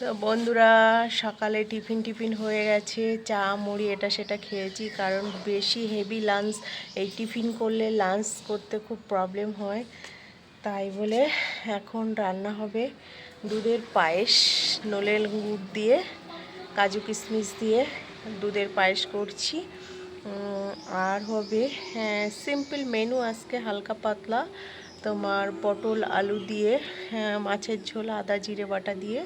তো বন্ধুরা, সকালে টিফিন হয়ে গেছে, চা মুড়ি এটা সেটা খেয়েছি, কারণ বেশি হেভি লাঞ্চ এই টিফিন করলে লাঞ্চ করতে খুব প্রবলেম হয়। তাই বলে এখন রান্না হবে দুধের পায়েস, নলেন গুড় দিয়ে, কাজু কিশমিশ দিয়ে দুধের পায়েস করছি। আর হবে সিম্পল মেনু আজকে, হালকা পাতলা তোমার পটল আলু দিয়ে, মাছের ঝোল আদা জিরে বাটা দিয়ে,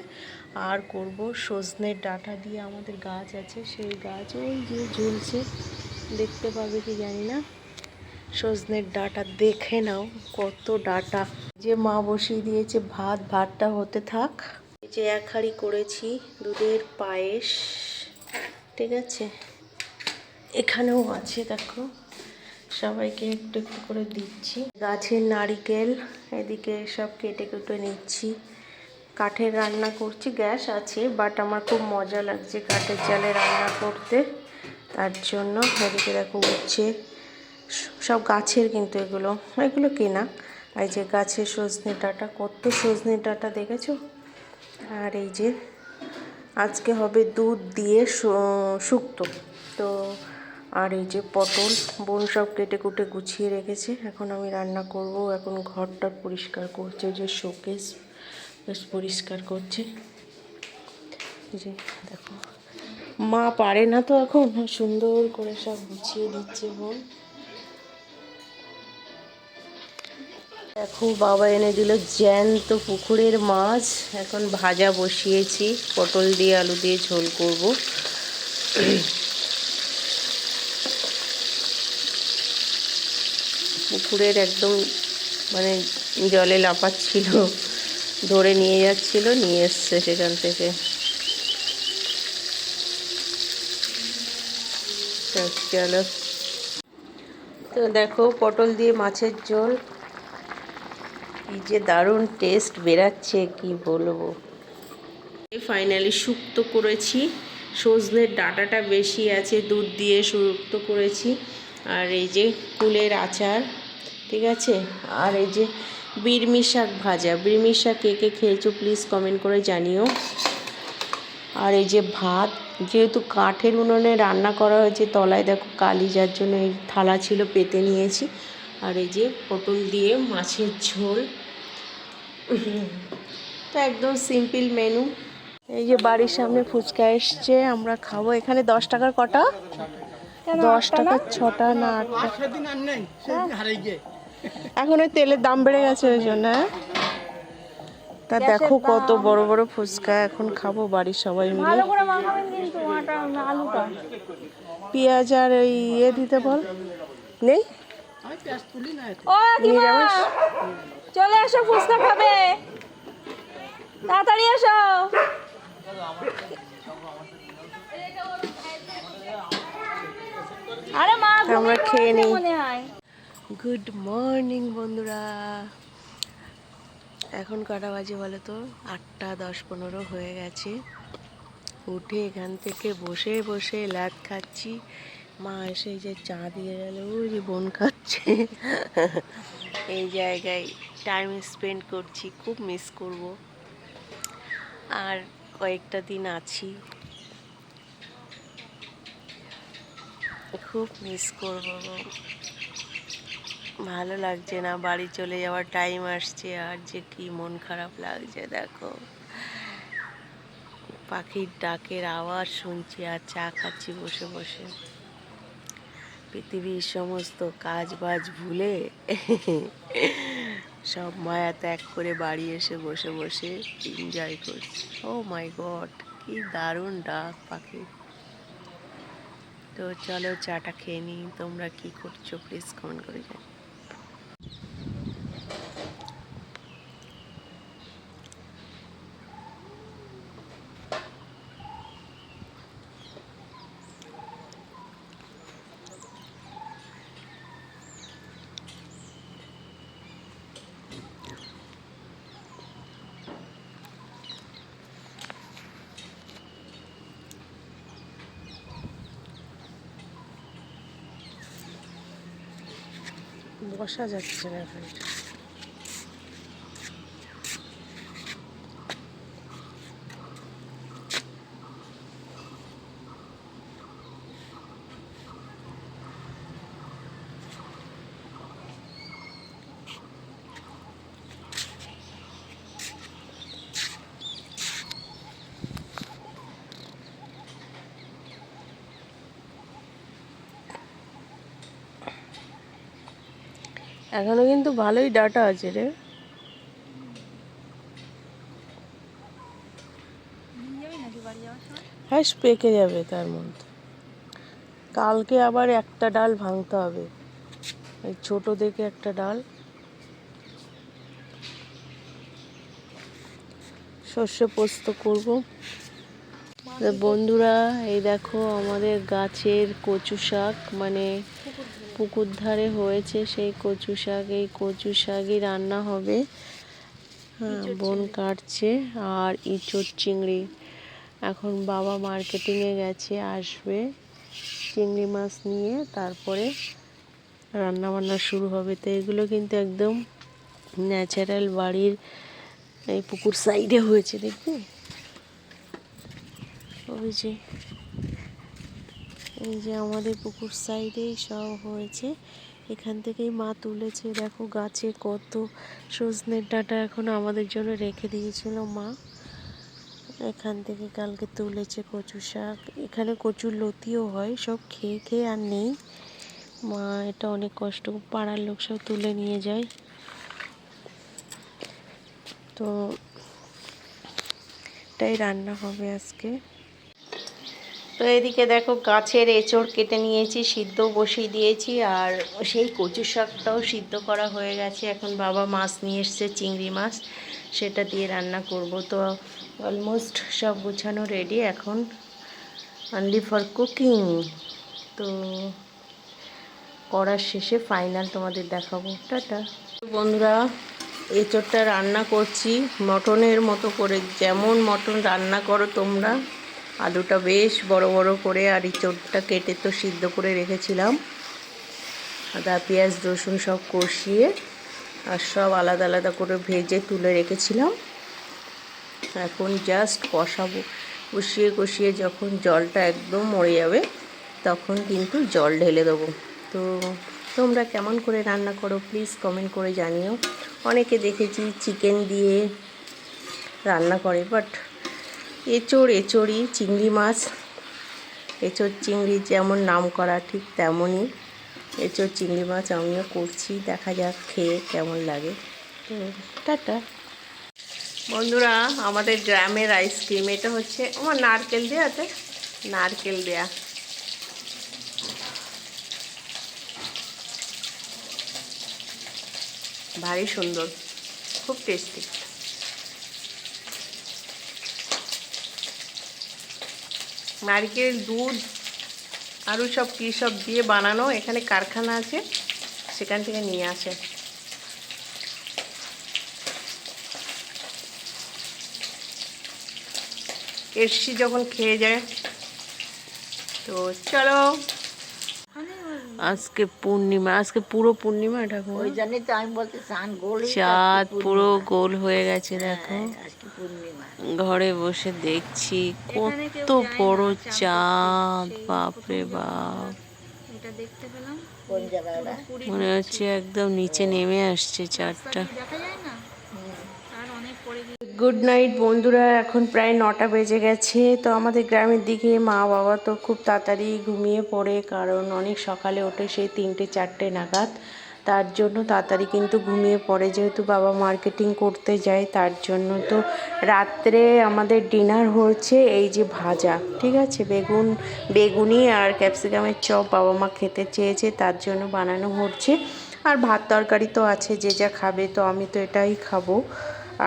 আর করব সজনের ডাঁটা দিয়ে। আমাদের গাছ আছে, সেই গাছ ওই যে ঝুলছে, দেখতে পাবে কি জানি না। সজনের ডাঁটা দেখে নাও কত ডাঁটা, যে মা বসিয়ে দিয়েছে ভাতটা হতে থাক। এই যে এক হাঁড়ি করেছি দুধের পায়েস, ঠিক আছে। এখানেও আছে দেখো, সবাইকে একটু একটু করে দিচ্ছি। গাছের নারিকেল এদিকে সব কেটে কেটে নিচ্ছি। কাঠের রান্না করছি, গ্যাস আছে বাট আমার খুব মজা লাগছে কাঠের জালে রান্না করতে, তার জন্য। এদিকে দেখো উচ্ছে, সব গাছের, কিন্তু এগুলো কেনা। এই যে গাছের সজনে ডাঁটা, কত সজনে ডাঁটা দেখেছো। আর এই যে আজকে হবে দুধ দিয়ে শুক্তো তো। আর এই যে পটল বোন সব কেটে কুটে গুছিয়ে রেখেছে, এখন আমি রান্না করব। এখন ঘরটা পরিষ্কার করছে, যে শোকেস বেশ পরিষ্কার করছে। যে দেখো, মা পারে না তো এখন, সুন্দর করে সব গুছিয়ে দিচ্ছে বোন। দেখো বাবা এনে দিল জ্যান্ত পুকুরের মাছ, এখন ভাজা বসিয়েছি, পটল দিয়ে আলু দিয়ে ঝোল করব। পুকুরের একদম মানে জলে লাফাচ্ছিল, ধরে নিয়ে যাচ্ছিল, নিয়ে এসছে সেখান থেকে। চলো, তো দেখো পটল দিয়ে মাছের ঝোল, কি যে দারুণ টেস্ট বেরাচ্ছে, কি বলবো। ফাইনালি শুক্তো করেছি, সজনের ডাঁটাটা বেশি আছে, দুধ দিয়ে শুক্তো করেছি। আর এই যে কুলের আচার, ঠিক আছে। আর এই যে বিরমি শাক ভাজা, বিরমি শাক কে কে খেয়েছো প্লিজ কমেন্ট করে জানিও। আর এই যে ভাত, যেহেতু কাঠের উনুনে রান্না করা হয়েছে, তলায় দেখো কালি, যার জন্য এই থালা ছিল পেতে নিয়েছি। আর এই যে পটল দিয়ে মাছের ঝোল, তো একদম সিম্পল মেনু। এই যে বাড়ির সামনে ফুচকা এসছে, আমরা খাবো। এখানে 10 টাকার কটা, 10 টাকার 6টা না 8টা। এখন ওই তেলের দাম বেড়ে গেছে ওই জন্য। তা দেখো কত বড় বড় ফুচকা, এখন খাবো বাড়ির সবাই মিলে। পেঁয়াজ আর ওই দিতে বল, নেই চলে এসো, ফুচকা খাবে, তাড়াতাড়ি এসো। আরে মা আমরা খেয়ে নিই। মনে হয়। গুড মর্নিং বন্ধুরা, এখন কটা বাজে বলো তো, 8টা 10-15 হয়ে গেছে। উঠে এখান থেকে বসে বসে লাত খাচ্ছি। মা এসে যে চা দিয়ে গেল, ওই যে বোন খাচ্ছে। এই জায়গায় টাইম স্পেন্ড করছি, খুব মিস করব। আর কয়েকটা দিন আছি, খুব মিস করব। ভালো লাগছে না, বাড়ি চলে যাওয়ার টাইম আসছে, আর যে কি মন খারাপ লাগছে। দেখো পাখির ডাকের আওয়াজ শুনছি আর চা খাচ্ছি বসে বসে। পৃথিবীর সমস্ত কাজ বাজ ভুলে সব মায়া ত্যাগ করে বাড়ি এসে বসে বসে এনজয় করছি। ও মাই গড, কি দারুণ ডাক পাখি। তো চলো চাটা খেয়ে নিই। তোমরা কি করছো প্লিজ কমেন্ট করে জানিও। বসা যাচ্ছে না এখানে। এখনো কিন্তু ভালোই ডাটা আছে রে। হ্যাঁ, পেকে যাবে তার মধ্যে। কালকে আবার একটা ডাল ভাঙতে হবে, এই ছোট দেখে একটা ডাল। সর্ষে পোস্ত করব। বন্ধুরা এই দেখো আমাদের গাছের কচু শাক, মানে পুকুর ধারে হয়েছে সেই কচু শাক। এই কচু শাকই রান্না হবে। হ্যাঁ, বোন কাটছে। আর ইঁচড় চিংড়ি। এখন বাবা মার্কেটিংয়ে গেছে, আসবে চিংড়ি মাছ নিয়ে, তারপরে রান্না বান্না শুরু হবে। তো এগুলো কিন্তু একদম ন্যাচারাল বাড়ির এই পুকুর সাইডে হয়েছে, দেখবি ওই যে, এই যে আমাদের পুকুর সাইডেই সব হয়েছে। এখান থেকেই মা তুলেছে। দেখো গাছে কত সজনের ডাঁটা এখন আমাদের জন্য রেখে দিয়েছিল মা। এখান থেকে কালকে তুলেছে কচু শাক। এখানে কচুর লতিও হয়, সব খেয়ে খেয়ে আর নেই। মা এটা অনেক কষ্ট, পাড়ার লোক সব তুলে নিয়ে যায়। তো এটাই রান্না হবে আজকে। তো এদিকে দেখো গাছের এঁচড় কেটে নিয়েছি, সিদ্ধ বসিয়ে দিয়েছি, আর সেই কচু শাকটাও সিদ্ধ করা হয়ে গেছে। এখন বাবা মাছ নিয়ে এসছে, চিংড়ি মাছ, সেটা দিয়ে রান্না করব। তো অলমোস্ট সব গুছানো রেডি, এখন অনলি ফর কুকিং। তো করার শেষে ফাইনাল তোমাদের দেখাবো। টাটা বন্ধুরা, এঁচড়টা রান্না করছি মটনের মতো করে, যেমন মটন রান্না করো তোমরা। আলুটা বেশ বড় বড় করে, আর এঁচড়টা কেটে তো সিদ্ধ করে রেখেছিলাম। আদা পেঁয়াজ রসুন সব কষিয়ে আর সব আলাদা আলাদা করে ভেজে তুলে রেখেছিলাম। এখন জাস্ট কষাবো। কষিয়ে কষিয়ে যখন জলটা একদম মরে যাবে, তখন কিন্তু জল ঢেলে দেবো। তো তোমরা কেমন করে রান্না করো প্লিজ কমেন্ট করে জানিও। অনেকে দেখেছি চিকেন দিয়ে রান্না করে, বাট এঁচড়ই, চিংড়ি মাছ, এঁচড় চিংড়ি যেমন নাম করা ঠিক তেমনই এঁচড় চিংড়ি মাছ আমিও করছি। দেখা যাক খেয়ে কেমন লাগে। তো টাটা বন্ধুরা, আমাদের গ্রামের আইসক্রিম, এটা হচ্ছে আমার নারকেল দেয়া, নারকেল দেয়া। ভারী সুন্দর, খুব টেস্টি। নারকেল, দুধ, আরও সব কী সব দিয়ে বানানো। এখানে কারখানা আছে, সেখান থেকে নিয়ে আসে। এসছি যখন খেয়ে যায়। তো চলো, আজকে পূর্ণিমা, আজকে পুরো পূর্ণিমা। ঠাকুর ওই জন্যই তো আমি বলতে চান গোল, চাঁদ পুরো গোল হয়ে গেছে। দেখো আজকে পূর্ণিমা। ঘরে বসে দেখছি কত বড় চাঁদ, বাপরে বাপ। এটা দেখতে পেলাম। কোন জায়গায় ওটা? মনে হচ্ছে একদম নিচে নেমে আসছে চাঁদটা। দেখা যায় না। আর অনেক পরে গুড নাইট বন্ধুরা, এখন প্রায় 9টা বেজে গেছে। তো আমাদের গ্রামের দিকে মা বাবা তো খুব তাড়াতাড়ি ঘুমিয়ে পড়ে, কারণ অনেক সকালে ওঠে, সেই 3টে 4টে নাগাদ। তার জন্য তাড়াতাড়ি কিন্তু ঘুমিয়ে পড়ে, যেহেতু বাবা মার্কেটিং করতে যায় তার জন্য। তো রাত্রে আমাদের ডিনার হচ্ছে এই যে ভাজা, ঠিক আছে, বেগুনি আর ক্যাপসিকামের চপ বাবা মা খেতে চেয়েছে, তার জন্য বানানো হচ্ছে। আর ভাত তরকারি তো আছে, যে যা খাবে। তো আমি তো এটাই খাবো।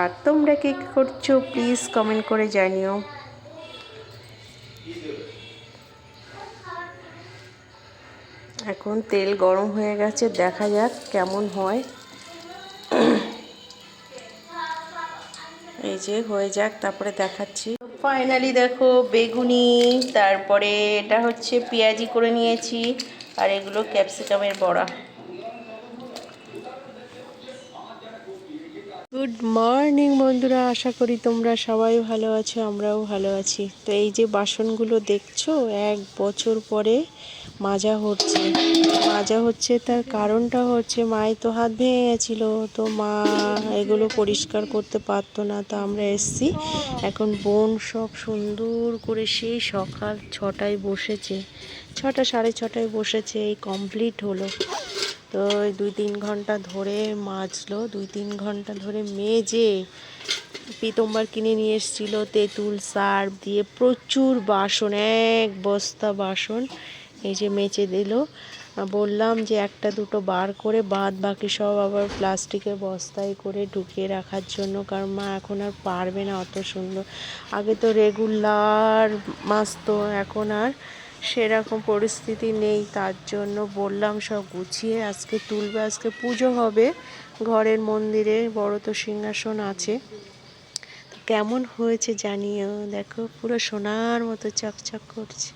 আর তোমরা কি করছো প্লিজ কমেন্ট করে জানিও। এখন তেল গরম হয়ে গেছে, দেখা যাক কেমন হয়। এই যে হয়ে যাক, তারপরে দেখাচ্ছি। ফাইনালি দেখো বেগুনি, তারপরে এটা হচ্ছে পেঁয়াজি করে নিয়েছি, আর এগুলো ক্যাপসিকামের বড়া। গুড মর্নিং বন্ধুরা, আশা করি তোমরা সবাই ভালো আছো, আমরাও ভালো আছি। তো এই যে বাসনগুলো দেখছো, 1 বছর পরে মাজা হচ্ছে। তার কারণটা হচ্ছে মায়ের তো হাত ভেঙে গেছিলো, তো মা এগুলো পরিষ্কার করতে পারতো না। তো আমরা এসছি, এখন বোন সব সুন্দর করে সেই সকাল 6টায় বসেছে, 6টা 6:30টায় বসেছে, এই কমপ্লিট হলো। তো 2-3 ঘন্টা ধরে মাজলো, 2-3 ঘন্টা ধরে মেজে পিতম্বর কিনে নিয়ে এসেছিলো তেঁতুল সার্ফ দিয়ে প্রচুর বাসন, 1 বস্তা বাসন এই যে মেজে দিল। বললাম যে একটা দুটো বার করে বাদ বাকি সব আবার প্লাস্টিকের বস্তায় করে ঢুকিয়ে রাখার জন্য, কারণ মা এখন আর পারবে না অত সুন্দর। আগে তো রেগুলার মাজতো, এখন আর সেরকম পরিস্থিতি নেই, তার জন্য বললাম সব গুছিয়ে আজকে তুলবে। আজকে পুজো হবে ঘরের মন্দিরে, বড় তো সিংহাসন আছে। কেমন হয়েছে জানিও, দেখো পুরো সোনার মতো চকচক করছে।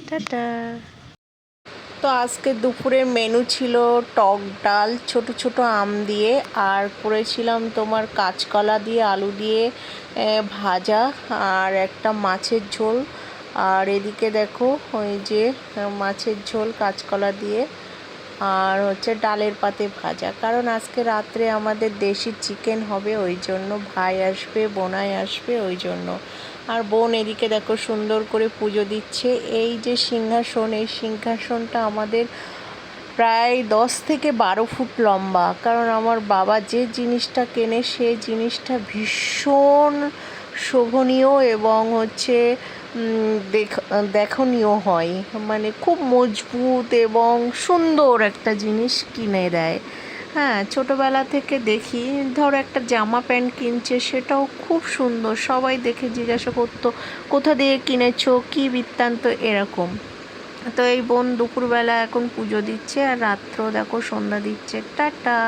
টাটা। তো আজকে দুপুরের মেনু ছিল টক ডাল, ছোট ছোট আম দিয়ে, আর করেছিলাম তোমার কাঁচকলা দিয়ে আলু দিয়ে ভাজা, আর একটা মাছের ঝোল। আর এদিকে দেখো ওই যে মাছের ঝোল কাঁচকলা দিয়ে, আর হচ্ছে ডালের পাতে ভাজা, কারণ আজকে রাত্রে আমাদের দেশি চিকেন হবে, ওই জন্য ভাই আসবে, বোনাই আসবে, ওই জন্য। আর বোন এদিকে দেখো সুন্দর করে পুজো দিচ্ছে। এই যে সিংহাসন, এই সিংহাসনটা আমাদের প্রায় 10 থেকে 12 ফুট লম্বা, কারণ আমার বাবা যে জিনিসটা কেনে সেই জিনিসটা ভীষণ শোভনীয় এবং হচ্ছে দেখনীয় হয়, মানে খুব মজবুত এবং সুন্দর একটা জিনিস কিনে দেয়। হ্যাঁ, ছোটোবেলা থেকে দেখি, ধরো একটা জামা প্যান্ট কিনছে, সেটাও খুব সুন্দর, সবাই দেখে জিজ্ঞাসা করতো কোথা দিয়ে কিনেছো, কী বৃত্তান্ত, এরকম। তো এই বোন দুপুরবেলা এখন পুজো দিচ্ছে, আর রাত্রেও দেখো সন্ধ্যা দিচ্ছে। টাটা।